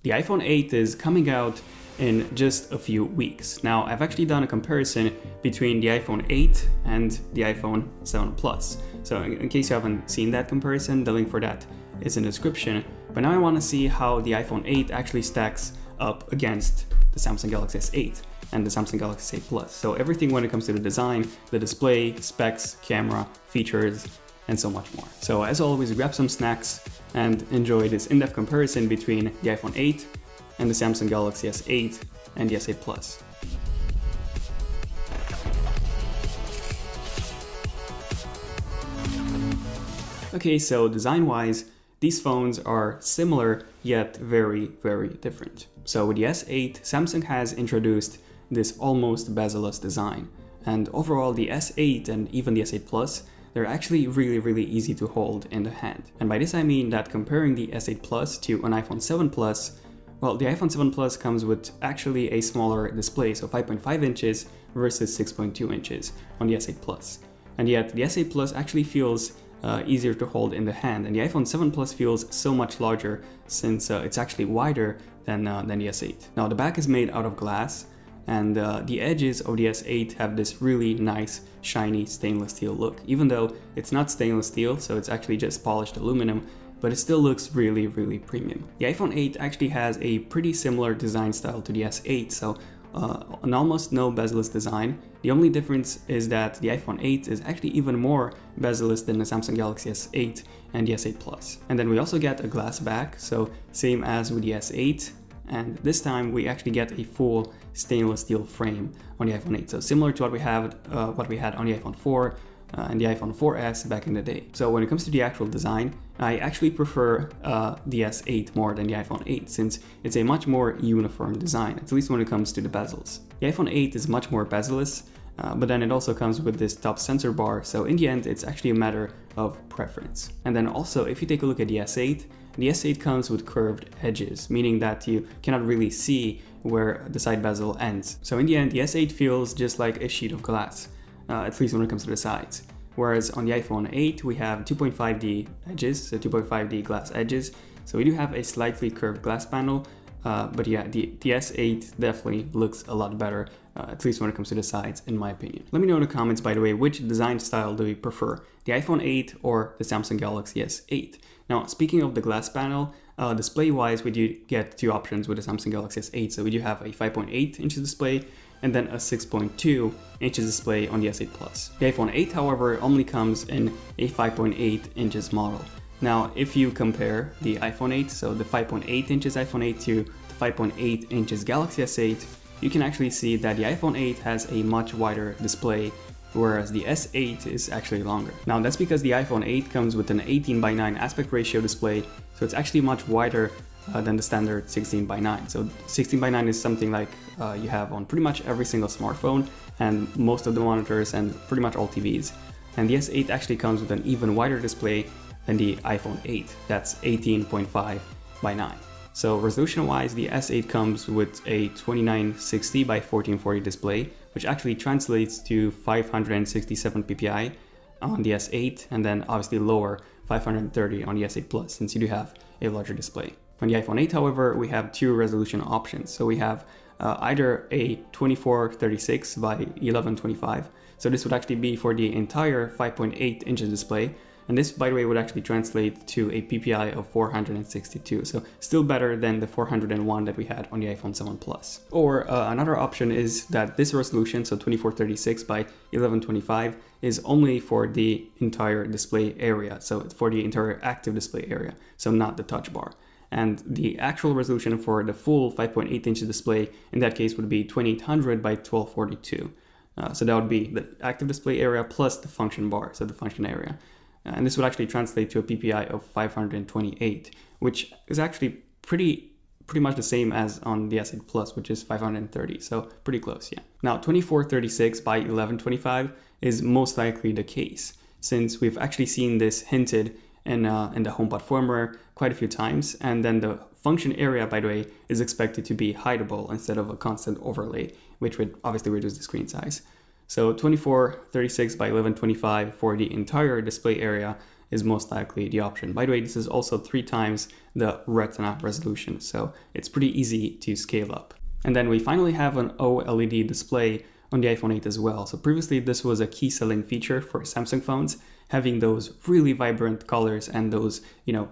The iPhone 8 is coming out in just a few weeks. Now, I've actually done a comparison between the iPhone 8 and the iPhone 7 Plus. So in case you haven't seen that comparison, the link for that is in the description. But now I want to see how the iPhone 8 actually stacks up against the Samsung Galaxy S8 and the Samsung Galaxy S8 Plus. So everything when it comes to the design, the display, specs, camera, features, and so much more. So as always, grab some snacks and enjoy this in-depth comparison between the iPhone 8 and the Samsung Galaxy S8 and the S8 Plus. Okay, so design-wise, these phones are similar yet very, very different. So with the S8, Samsung has introduced this almost bezel-less design. And overall, the S8 and even the S8 Plus, they're actually really easy to hold in the hand. And by this I mean that comparing the S8 Plus to an iPhone 7 Plus, well, the iPhone 7 Plus comes with actually a smaller display, so 5.5 inches versus 6.2 inches on the S8 Plus. And yet the S8 Plus actually feels easier to hold in the hand, and the iPhone 7 Plus feels so much larger since it's actually wider than the S8. Now the back is made out of glass, and the edges of the S8 have this really nice shiny stainless steel look, even though it's not stainless steel, so it's actually just polished aluminum, but it still looks really premium. The iPhone 8 actually has a pretty similar design style to the S8, so an almost no bezel-less design. The only difference is that the iPhone 8 is actually even more bezel-less than the Samsung Galaxy S8 and the S8 Plus. And then we also get a glass back, so same as with the S8, and this time we actually get a full stainless steel frame on the iPhone 8, so similar to what we had on the iPhone 4 and the iPhone 4S back in the day. So when it comes to the actual design, I actually prefer the S8 more than the iPhone 8 since it's a much more uniform design, at least when it comes to the bezels. The iPhone 8 is much more bezel-less, but then it also comes with this top sensor bar, so in the end it's actually a matter of preference. And then also, if you take a look at the S8 comes with curved edges, meaning that you cannot really see where the side bezel ends. So in the end, the S8 feels just like a sheet of glass, at least when it comes to the sides. Whereas on the iPhone 8, we have 2.5D edges, so 2.5D glass edges. So we do have a slightly curved glass panel, but yeah, the S8 definitely looks a lot better, at least when it comes to the sides, in my opinion. Let me know in the comments, by the way, which design style do you prefer, the iPhone 8 or the Samsung Galaxy S8? Now, speaking of the glass panel, display-wise, we do get two options with the Samsung Galaxy S8. So we do have a 5.8 inches display and then a 6.2 inches display on the S8 Plus. The iPhone 8, however, only comes in a 5.8 inches model. Now, if you compare the iPhone 8, so the 5.8 inches iPhone 8 to the 5.8 inches Galaxy S8, you can actually see that the iPhone 8 has a much wider display, whereas the S8 is actually longer. Now that's because the iPhone 8 comes with an 18:9 aspect ratio display, so it's actually much wider than the standard 16:9. So 16:9 is something like you have on pretty much every single smartphone and most of the monitors and pretty much all TVs. And the S8 actually comes with an even wider display than the iPhone 8, that's 18.5:9. So resolution-wise, the S8 comes with a 2960 by 1440 display, which actually translates to 567 ppi on the S8, and then obviously lower 530 on the S8 Plus, since you do have a larger display. On the iPhone 8, however, we have two resolution options. So we have either a 2436 by 1125. So this would actually be for the entire 5.8 inches display. And this, by the way, would actually translate to a PPI of 462. So still better than the 401 that we had on the iPhone 7 Plus. Or another option is that this resolution, so 2436 by 1125, is only for the entire display area. So it's for the entire active display area, so not the touch bar. And the actual resolution for the full 5.8 inch display in that case would be 2800 by 1242. So that would be the active display area plus the function bar, so the function area. And this would actually translate to a PPI of 528, which is actually pretty much the same as on the S8 Plus, which is 530, so pretty close, yeah. Now, 2436 by 1125 is most likely the case, since we've actually seen this hinted in the HomePod firmware quite a few times, and then the function area, by the way, is expected to be hideable instead of a constant overlay, which would obviously reduce the screen size. So 2436 by 1125 for the entire display area is most likely the option. By the way, this is also 3 times the Retina resolution, so it's pretty easy to scale up. And then we finally have an OLED display on the iPhone 8 as well. So previously this was a key selling feature for Samsung phones, having those really vibrant colors and those,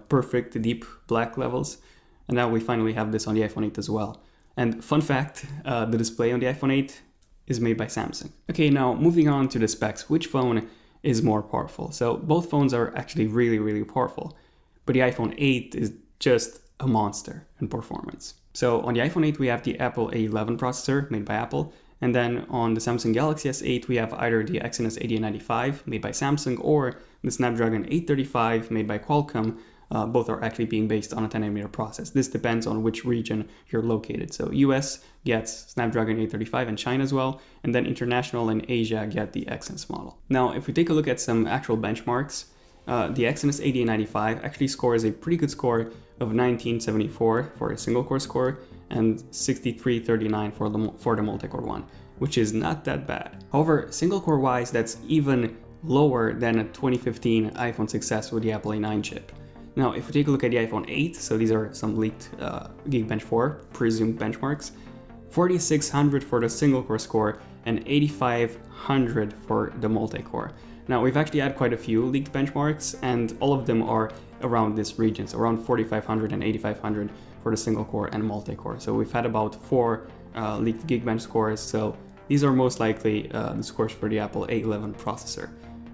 perfect deep black levels. And now we finally have this on the iPhone 8 as well. And fun fact, the display on the iPhone 8 is made by Samsung. Okay, now moving on to the specs, which phone is more powerful? So both phones are actually really, really powerful, but the iPhone 8 is just a monster in performance. So on the iPhone 8, we have the Apple A11 processor made by Apple. And then on the Samsung Galaxy S8, we have either the Exynos 8895 made by Samsung or the Snapdragon 835 made by Qualcomm. Both are actually being based on a 10nm process. This depends on which region you're located. So US gets Snapdragon 835 and China as well, and then international and Asia get the Exynos model. Now, if we take a look at some actual benchmarks, the Exynos 8895 actually scores a pretty good score of 1974 for a single core score and 6339 for the multi-core one, which is not that bad. However, single core wise, that's even lower than a 2015 iPhone 6s with the Apple A9 chip. Now, if we take a look at the iPhone 8, so these are some leaked Geekbench 4 presumed benchmarks, 4600 for the single core score and 8500 for the multi-core. Now, we've actually had quite a few leaked benchmarks, and all of them are around this region, so around 4500 and 8500 for the single core and multi-core. So we've had about 4 leaked Geekbench scores, so these are most likely the scores for the Apple A11 processor,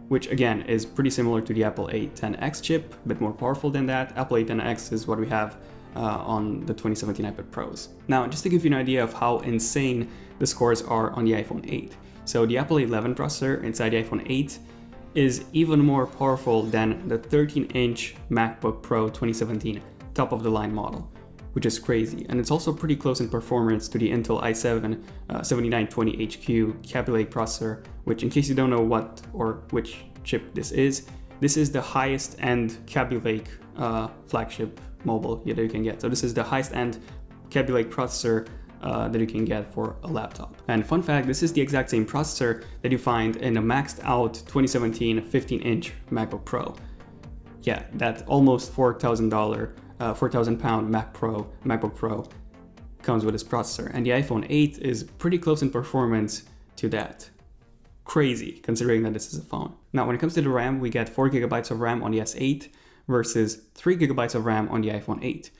which again is pretty similar to the Apple A10X chip, a bit more powerful than that. Apple A10X is what we have on the 2017 iPad Pros. Now, just to give you an idea of how insane the scores are on the iPhone 8. So the Apple A11 processor inside the iPhone 8 is even more powerful than the 13-inch MacBook Pro 2017 top-of-the-line model, which is crazy. And it's also pretty close in performance to the Intel i7 7920HQ Kaby Lake processor, which, in case you don't know what or which chip this is the highest end Kaby Lake flagship mobile that you can get. So this is the highest end Kaby Lake processor that you can get for a laptop. And fun fact, this is the exact same processor that you find in a maxed out 2017 15-inch MacBook Pro. Yeah, that almost $4,000 £4,000 MacBook Pro comes with this processor, and the iPhone 8 is pretty close in performance to that. Crazy, considering that this is a phone. Now, when it comes to the RAM, we get 4GB of RAM on the S8 versus 3GB of RAM on the iPhone 8.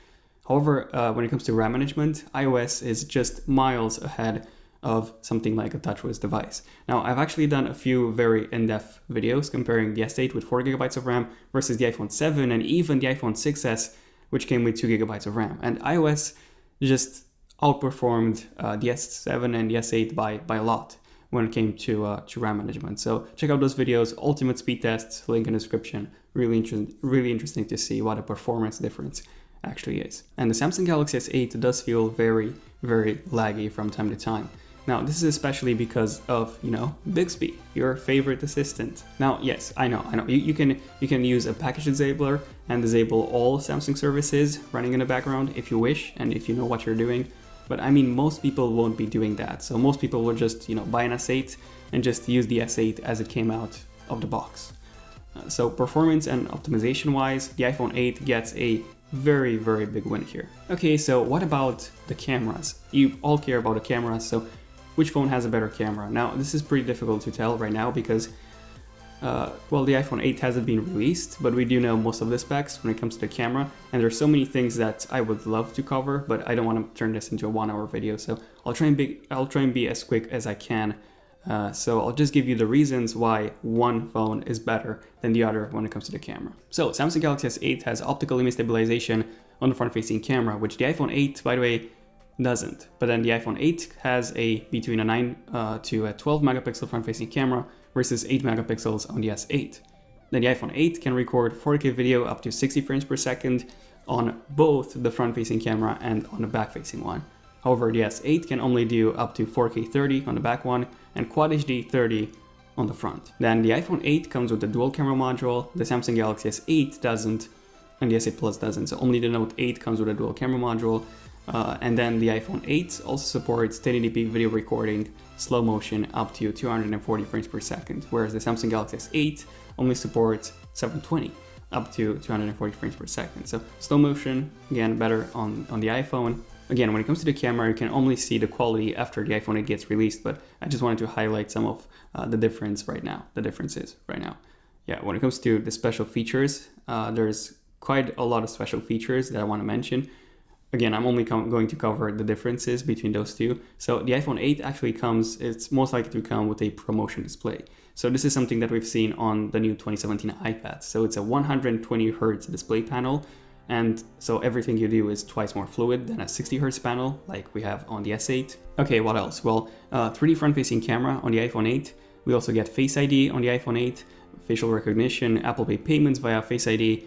However, when it comes to RAM management, iOS is just miles ahead of something like a TouchWiz device. Now, I've actually done a few very in-depth videos comparing the S8 with 4GB of RAM versus the iPhone 7 and even the iPhone 6s, which came with 2GB of RAM. And iOS just outperformed the S7 and the S8 by a lot when it came to RAM management. So check out those videos, Ultimate Speed Tests, link in the description. Really interesting to see what a performance difference actually is. And the Samsung Galaxy S8 does feel very, very laggy from time to time. Now, this is especially because of, Bixby, your favorite assistant. Now, yes, I know. You can use a package disabler and disable all Samsung services running in the background if you wish and if you know what you're doing. But I mean, most people won't be doing that. So most people will just, buy an S8 and just use the S8 as it came out of the box. So performance and optimization wise, the iPhone 8 gets a very, very big win here. Okay, so what about the cameras? You all care about the cameras, so which phone has a better camera? Now, this is pretty difficult to tell right now because, the iPhone 8 hasn't been released, but we do know most of the specs when it comes to the camera, and there's so many things that I would love to cover, but I don't want to turn this into a 1-hour video, so I'll try and be as quick as I can. So I'll just give you the reasons why one phone is better than the other when it comes to the camera. So Samsung Galaxy S8 has optical image stabilization on the front-facing camera, which the iPhone 8, by the way, doesn't. But then the iPhone 8 has between a 9 to a 12 megapixel front-facing camera versus 8 megapixels on the S8. Then the iPhone 8 can record 4K video up to 60 frames per second on both the front-facing camera and on the back-facing one. However, the S8 can only do up to 4K 30 on the back one and Quad HD 30 on the front. Then the iPhone 8 comes with a dual camera module, the Samsung Galaxy S8 doesn't, and the S8 Plus doesn't, so only the Note 8 comes with a dual camera module. And then the iPhone 8 also supports 1080p video recording, slow motion up to 240 frames per second, whereas the Samsung Galaxy S8 only supports 720. up to 240 frames per second. So slow motion, again, better on the iPhone. Again, when it comes to the camera, you can only see the quality after the iPhone 8 gets released, but I just wanted to highlight some of the differences right now. Yeah, when it comes to the special features, there's quite a lot of special features that I want to mention. Again, I'm only going to cover the differences between those two. So the iPhone 8 actually it's most likely to come with a ProMotion display. So this is something that we've seen on the new 2017 iPad. So it's a 120 Hz display panel. And so everything you do is twice more fluid than a 60 Hz panel like we have on the S8. Okay, what else? Well, 3D front-facing camera on the iPhone 8. We also get Face ID on the iPhone 8, facial recognition, Apple Pay payments via Face ID.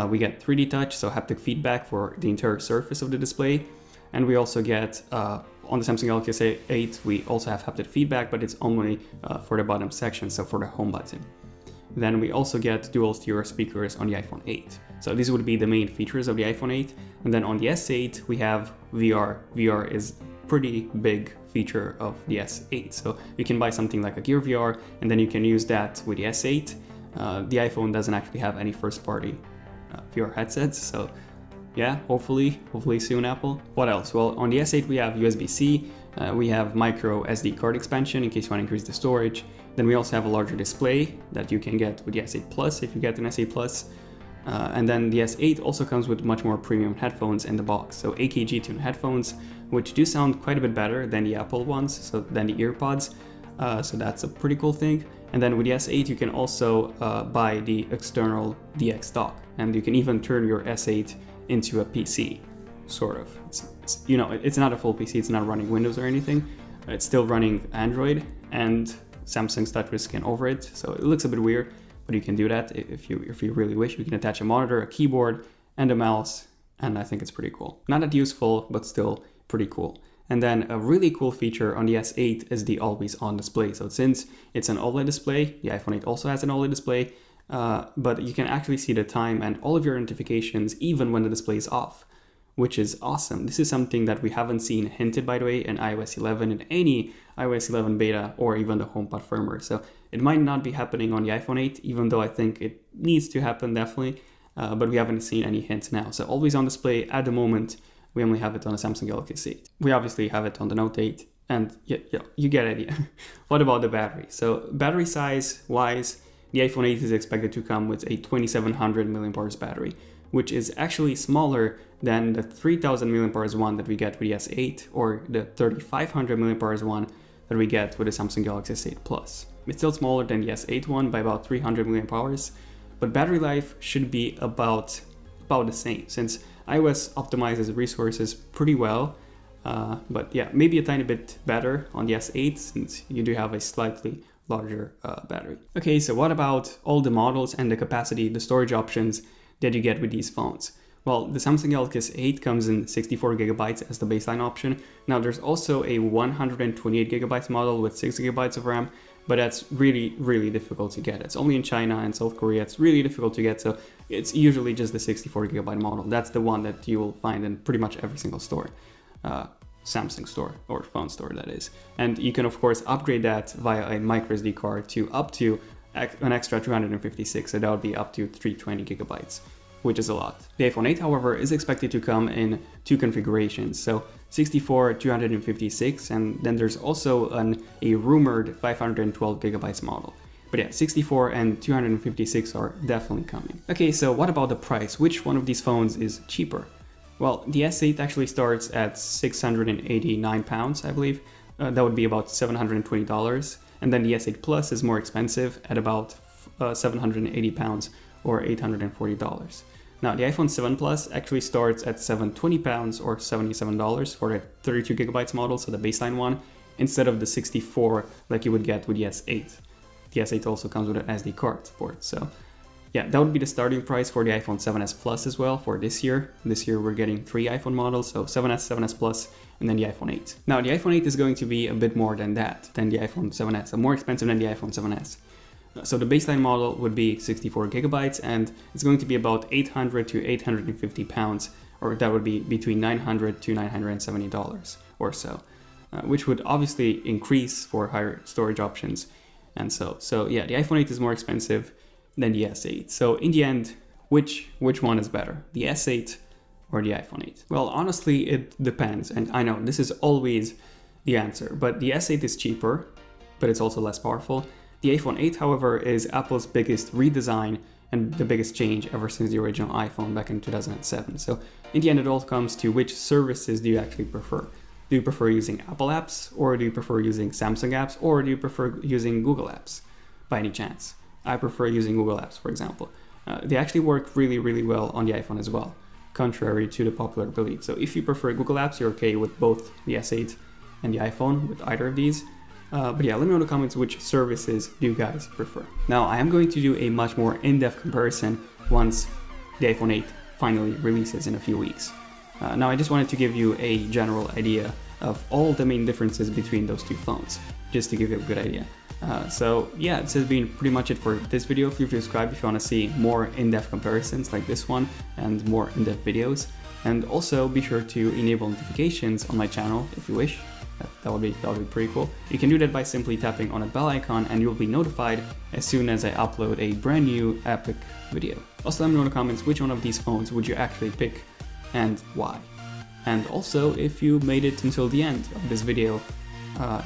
We get 3D touch, so haptic feedback for the entire surface of the display. And we also get, on the Samsung Galaxy S8, we also have haptic feedback, but it's only for the bottom section, so for the home button. Then we also get dual stereo speakers on the iPhone 8. So these would be the main features of the iPhone 8. And then on the S8, we have VR. VR is a pretty big feature of the S8. So you can buy something like a Gear VR, and then you can use that with the S8. The iPhone doesn't actually have any first-party VR headsets, so yeah, hopefully soon, Apple. What else? Well, on the S8 we have USB-C, we have micro SD card expansion in case you want to increase the storage. Then we also have a larger display that you can get with the S8 Plus if you get an S8 Plus. And then the S8 also comes with much more premium headphones in the box. So AKG tuned headphones, which do sound quite a bit better than the Apple ones, so than the EarPods. So that's a pretty cool thing. And then with the S8, you can also buy the external DX dock, and you can even turn your S8 into a PC, sort of. It's not a full PC, it's not running Windows or anything. It's still running Android, and Samsung's TouchWiz scan over it, so it looks a bit weird, but you can do that if you really wish. You can attach a monitor, a keyboard, and a mouse, and I think it's pretty cool. Not that useful, but still pretty cool. And then a really cool feature on the S8 is the always on display. So since it's an OLED display, the iPhone 8 also has an OLED display, but you can actually see the time and all of your notifications even when the display is off, which is awesome. This is something that we haven't seen hinted, by the way, in iOS 11, in any iOS 11 beta, or even the HomePod firmware. So it might not be happening on the iPhone 8, even though I think it needs to happen definitely, but we haven't seen any hints now. So always on display at the moment. We only have it on the Samsung Galaxy 8. We obviously have it on the Note 8, and yeah, you get it. What about the battery? So battery size wise, the iPhone 8 is expected to come with a 2700 mAh battery, which is actually smaller than the 3000 mAh one that we get with the S8 or the 3500 mAh one that we get with the Samsung Galaxy S8 Plus. It's still smaller than the S8 one by about 300 mAh, but battery life should be about the same, since iOS optimizes resources pretty well, but yeah, maybe a tiny bit better on the S8 since you do have a slightly larger battery. Okay, so what about all the models and the capacity, the storage options that you get with these phones? Well, the Samsung Galaxy S8 comes in 64 GB as the baseline option. Now there's also a 128 GB model with 6 GB of RAM, but that's really, really difficult to get. It's only in China and South Korea. It's really difficult to get, so it's usually just the 64 GB model. That's the one that you will find in pretty much every single store. Samsung store, or phone store that is. And you can of course upgrade that via a microSD card to up to an extra 256, so that would be up to 320 GB, which is a lot. The iPhone 8, however, is expected to come in two configurations, so 64, 256, and then there's also a rumored 512 GB model. But yeah, 64 and 256 are definitely coming. Okay, so what about the price? Which one of these phones is cheaper? Well, the S8 actually starts at £689, I believe. That would be about $720. And then the S8 Plus is more expensive at about £780 or $840. Now, the iPhone 7 Plus actually starts at £720 or $77 for the 32 GB model, so the baseline one, instead of the 64 like you would get with the S8. The S8 also comes with an SD card port, so yeah, that would be the starting price for the iPhone 7s Plus as well for this year. This year we're getting 3 iPhone models, so 7s, 7s Plus, and then the iPhone 8. Now, the iPhone 8 is going to be a bit more than that, than the iPhone 7s, so more expensive than the iPhone 7s. So the baseline model would be 64 GB, and it's going to be about 800 to 850 pounds, or that would be between $900 to $970 or so, which would obviously increase for higher storage options. And so yeah, the iPhone 8 is more expensive than the S8. So in the end, which one is better, the S8 or the iPhone 8? Well, honestly, it depends. And I know this is always the answer, but the S8 is cheaper, but it's also less powerful. The iPhone 8, however, is Apple's biggest redesign and the biggest change ever since the original iPhone back in 2007. So in the end, it all comes to which services do you actually prefer? Do you prefer using Apple apps, or do you prefer using Samsung apps, or do you prefer using Google apps by any chance? I prefer using Google apps, for example. They actually work really, really well on the iPhone as well, contrary to the popular belief. So if you prefer Google apps, you're okay with both the S8 and the iPhone, with either of these. But yeah, let me know in the comments which services do you guys prefer. Now, I am going to do a much more in-depth comparison once the iPhone 8 finally releases in a few weeks. Now, I just wanted to give you a general idea of all the main differences between those two phones, just to give you a good idea. So yeah, this has been pretty much it for this video. Feel free to subscribe if you want to see more in-depth comparisons like this one and more in-depth videos. And also be sure to enable notifications on my channel if you wish. That would be pretty cool. You can do that by simply tapping on a bell icon and you'll be notified as soon as I upload a brand new epic video. Also, let me know in the comments which one of these phones would you actually pick and why. And also, if you made it until the end of this video,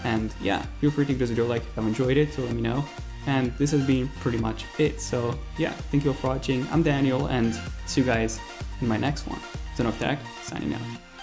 and yeah, feel free to give this video a like if you've enjoyed it, so let me know. And this has been pretty much it. So yeah, thank you all for watching. I'm Daniel, and see you guys in my next one. Zenok Tech, signing out.